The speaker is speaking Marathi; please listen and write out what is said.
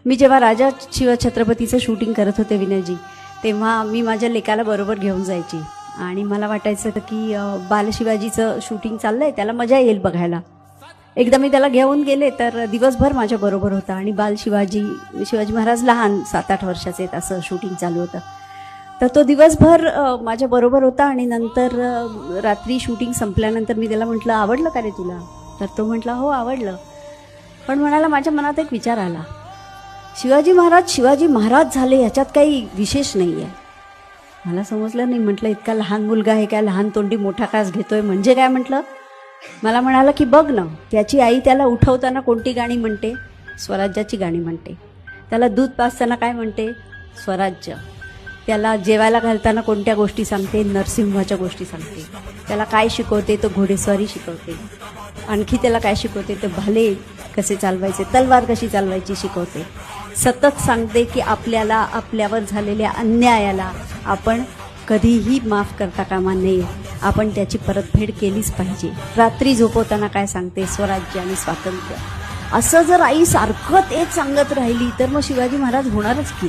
मी जेव्हा राजा शिवछत्रपतीचं शूटिंग करत होते विनयजी, तेव्हा मी माझ्या लेकाला बरोबर घेऊन जायची आणि मला वाटायचं की बालशिवाजीचं शूटिंग चाललंय, त्याला मजा येईल बघायला. एकदा मी त्याला घेऊन गेले तर दिवसभर माझ्याबरोबर होता आणि शिवाजी महाराज लहान 7-8 वर्षाचे आहेत, असं शूटिंग चालू होतं. तर तो दिवसभर माझ्याबरोबर होता आणि नंतर रात्री शूटिंग संपल्यानंतर मी त्याला म्हटलं, आवडलं का रे तुला? तर तो म्हटला, हो आवडलं. पण म्हणाला, माझ्या मनात एक विचार आला, शिवाजी महाराज झाले याच्यात काही विशेष नाही आहे. मला समजलं नाही. म्हटलं, इतका लहान मुलगा आहे काय, लहान तोंडी मोठा कास घेतोय म्हणजे काय म्हटलं. मला म्हणाला की बघ ना, त्याची आई त्याला उठवताना कोणती गाणी म्हणते? स्वराज्याची गाणी म्हणते. त्याला दूध पाजताना काय म्हणते? स्वराज्य. त्याला जेवायला घालताना कोणत्या गोष्टी सांगते? नरसिंहाच्या गोष्टी सांगते. त्याला काय शिकवते? तो घोडेस्वारी शिकवते. आणखी त्याला काय शिकवते? ते भाले कसे चालवायचे, तलवार कशी चालवायची शिकवते. सतत सांगते की आपल्याला आपल्यावर झालेल्या अन्यायाला आपण कधीही माफ करता कामा नये, आपण त्याची परतफेड केलीच पाहिजे. रात्री झोपवताना काय सांगते? स्वराज्य आणि स्वातंत्र्य. असं जर आई सारखं तेच सांगत राहिली तर मग शिवाजी महाराज होणारच की.